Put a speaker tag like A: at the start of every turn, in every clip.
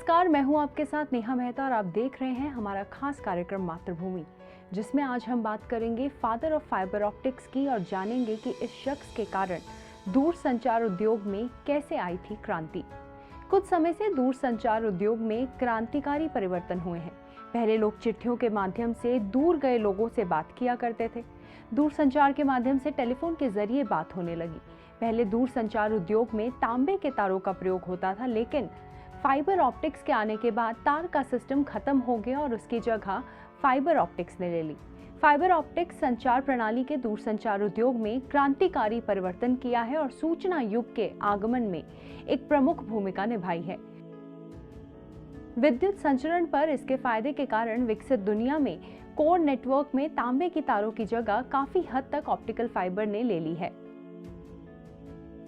A: नमस्कार, मैं हूं आपके साथ नेहा मेहता और आप देख रहे हैं हमारा खास कार्यक्रम मातृभूमि, जिसमें आज हम बात करेंगे फादर ऑफ फाइबर ऑप्टिक्स की और जानेंगे कि इस शख्स के कारण दूरसंचार उद्योग में कैसे आई थी क्रांति। कुछ समय से दूरसंचार उद्योग में क्रांतिकारी परिवर्तन हुए हैं। पहले लोग चिट्ठियों के माध्यम से दूर गए लोगों से बात किया करते थे। दूरसंचार के माध्यम से टेलीफोन के जरिए बात होने लगी। पहले दूरसंचार उद्योग में तांबे के तारों का प्रयोग होता था, लेकिन फाइबर ऑप्टिक्स के आने के बाद तार का सिस्टम खत्म हो गया और उसकी जगह फाइबर ऑप्टिक्स ने ले ली। फाइबर ऑप्टिक्स संचार प्रणाली के दूरसंचार उद्योग में क्रांतिकारी परिवर्तन किया है और सूचना युग के आगमन में एक प्रमुख भूमिका निभाई है। विद्युत संचरण पर इसके फायदे के कारण विकसित दुनिया में कोर नेटवर्क में तांबे की तारों की जगह काफी हद तक ऑप्टिकल फाइबर ने ले ली है।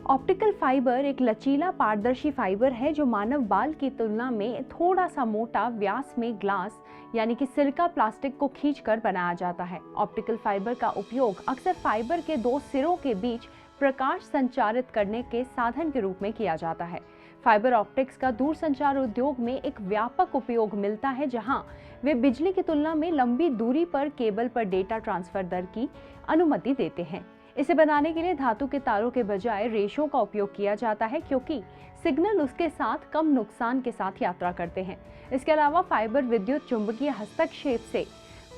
A: ऑप्टिकल फाइबर एक लचीला पारदर्शी फाइबर है जो मानव बाल की तुलना में थोड़ा सा मोटा व्यास में ग्लास यानी कि सिलिका प्लास्टिक को खींचकर बनाया जाता है। ऑप्टिकल फाइबर का उपयोग अक्सर फाइबर के दो सिरों के बीच प्रकाश संचारित करने के साधन के रूप में किया जाता है। फाइबर ऑप्टिक्स का दूरसंचार उद्योग में एक व्यापक उपयोग मिलता है, जहां वे बिजली की तुलना में लंबी दूरी पर केबल पर डेटा ट्रांसफर दर की अनुमति देते हैं। इसे बनाने के लिए धातु के तारों के बजाय रेशों का उपयोग किया जाता है, क्योंकि सिग्नल उसके साथ कम नुकसान के साथ यात्रा करते हैं। इसके अलावा फाइबर विद्युत चुंबकीय हस्तक्षेप से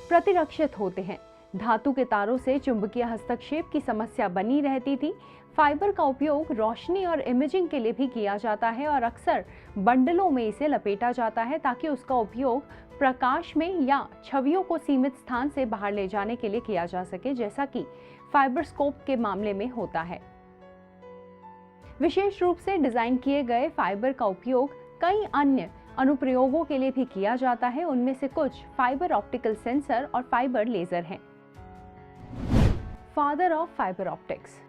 A: प्रतिरक्षित होते हैं। धातु के तारों से चुंबकीय हस्तक्षेप की समस्या बनी रहती थी। फाइबर का उपयोग रोशनी और इमेजिंग के लिए भी किया जाता है और अक्सर बंडलों में इसे लपेटा जाता है ताकि उसका उपयोग प्रकाश में या छवियों को सीमित स्थान से बाहर ले जाने के लिए किया जा सके, जैसा कि फाइबर स्कोप के मामले में होता है। विशेष रूप से डिजाइन किए गए फाइबर का उपयोग कई अन्य अनुप्रयोगों के लिए भी किया जाता है। उनमें से कुछ फाइबर ऑप्टिकल सेंसर और फाइबर लेजर हैं। Father of fibre optics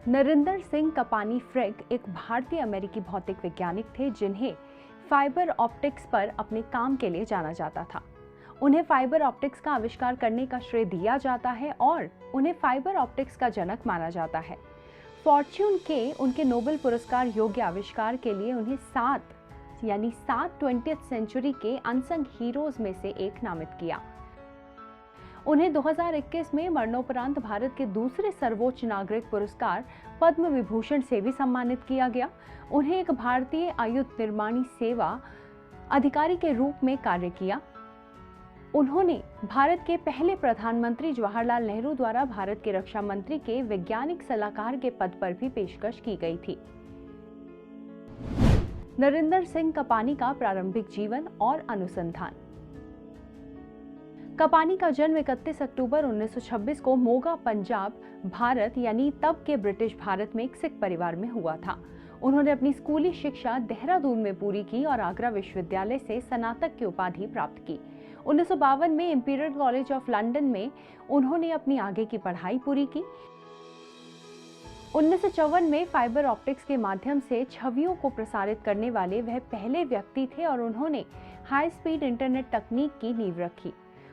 A: Narinder Singh Kapany फ्रेग एक भारतीय अमेरिकी भौतिक वैज्ञानिक थे, जिन्हें फाइबर ऑप्टिक्स पर अपने काम के लिए जाना जाता था। उन्हें फाइबर ऑप्टिक्स का आविष्कार करने का श्रेय दिया जाता है और उन्हें फाइबर ऑप्टिक्स का जनक माना जाता है। फॉर्च्यून के उनके नोबेल पुरस्कार योग्य आविष्कार के लिए उन्हें 7 20th सेंचुरी के अनसंग हीरोज में से एक नामित किया। उन्हें 2021 में मरणोपरांत भारत के दूसरे सर्वोच्च नागरिक पुरस्कार पद्म विभूषण से भी सम्मानित किया गया। उन्हें एक भारतीय आयुध निर्माणी सेवा अधिकारी के रूप में कार्य किया। उन्होंने भारत के पहले प्रधानमंत्री जवाहरलाल नेहरू द्वारा भारत के रक्षा मंत्री के वैज्ञानिक सलाहकार के पद पर भी पेशकश की गई थी। नरिंदर सिंह कपानी का प्रारंभिक जीवन और अनुसंधान। कपानी का जन्म 31 अक्टूबर 1926 को मोगा, पंजाब, भारत यानी तब के ब्रिटिश भारत में एक सिख परिवार में हुआ था। उन्होंने अपनी स्कूली शिक्षा देहरादून में पूरी की और आगरा विश्वविद्यालय से स्नातक की उपाधि प्राप्त की। 1952 में इंपीरियल कॉलेज ऑफ लंदन में उन्होंने अपनी आगे की पढ़ाई पूरी की। 1954 में फाइबर ऑप्टिक्स के माध्यम से छवियों को प्रसारित करने वाले वह पहले व्यक्ति थे और उन्होंने हाई स्पीड इंटरनेट तकनीक की नींव रखी।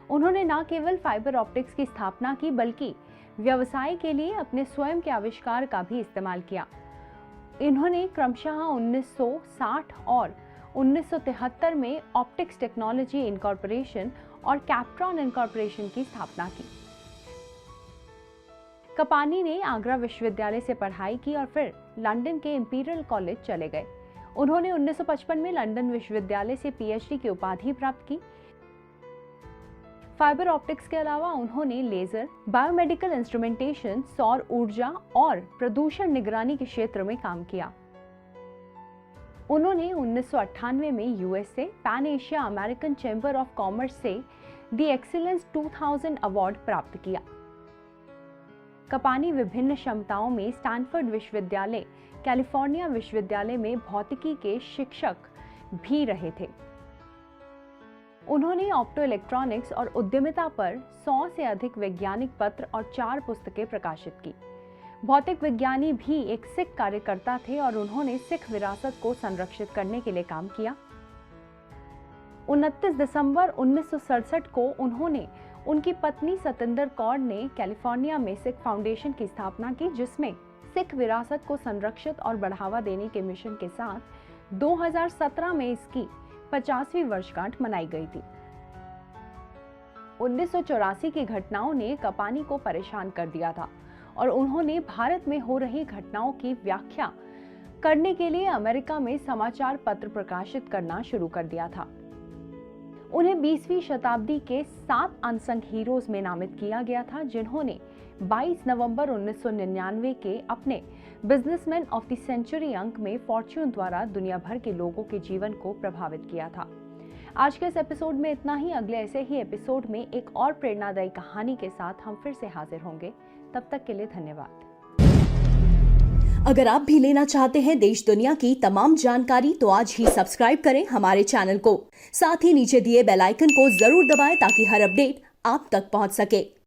A: उन्होंने न केवल फाइबर ऑप्टिक्स की स्थापना की, बल्कि व्यवसाय के लिए अपने स्वयं के आविष्कार का भी इस्तेमाल किया। इन्होंने क्रमशः 1960 और 1973 में ऑप्टिक्स टेक्नोलॉजी इनकॉर्पोरेशन और कैप्ट्रॉन इनकॉर्पोरेशन की स्थापना की। कपानी ने आगरा विश्वविद्यालय से पढ़ाई की और फिर लंदन के इंपीरियल कॉलेज चले गए। उन्होंने 1955 में लंदन विश्वविद्यालय से पीएचडी की उपाधि प्राप्त की। फाइबर ऑप्टिक्स के अलावा उन्होंने लेजर, बायोमेडिकल इंस्ट्रूमेंटेशन, सौर ऊर्जा और प्रदूषण निगरानी के क्षेत्र में काम किया। उन्होंने 1998 में USA pan Asia American chamber of commerce से द एक्सीलेंस 2000 अवार्ड प्राप्त किया। कपानी विभिन्न क्षमताओं में स्टैनफोर्ड विश्वविद्यालय, कैलिफोर्निया विश्वविद्यालय में भौतिकी के शिक्षक भी रहे थे। उन्होंने ऑप्टो इलेक्ट्रॉनिक्स और उद्यमिता पर 100 से अधिक वैज्ञानिक पत्र और 4 पुस्तकें प्रकाशित की। भौतिक विज्ञानी भी एक सिख कार्यकर्ता थे और उन्होंने सिख विरासत को संरक्षित करने के लिए काम किया। 29 दिसंबर 1967 को उन्होंने उनकी पत्नी सतिंदर कौर ने कैलिफोर्निया में सिख फाउंडेशन की स्थापना की, जिसमें सिख विरासत को संरक्षित और बढ़ावा देने के मिशन के साथ 2017 में इसकी 50वीं वर्षगांठ मनाई गई थी। 1984 की घटनाओं ने कपानी को परेशान कर दिया था और उन्होंने भारत में हो रही घटनाओं की व्याख्या करने के लिए अमेरिका में समाचार पत्र प्रकाशित करना शुरू कर दिया था। उन्हें 20वीं शताब्दी के 7 अनसंग हीरोज में नामित किया गया था, जिन्होंने 22 नवंबर 1999 के अपने बिजनेसमैन ऑफ द सेंचुरी अंक में फॉर्च्यून द्वारा दुनिया भर के लोगों के जीवन को प्रभावित किया था। आज के इस एपिसोड में इतना ही। अगले ऐसे ही एपिसोड में एक और प्रेरणादायी कहानी के साथ हम फिर से हाजिर होंगे। तब तक के लिए धन्यवाद।
B: अगर आप भी लेना चाहते हैं देश दुनिया की तमाम जानकारी तो आज ही सब्सक्राइब करें हमारे चैनल को। साथ ही नीचे दिए बेल आइकन को जरूर दबाएं ताकि हर अपडेट आप तक पहुंच सके।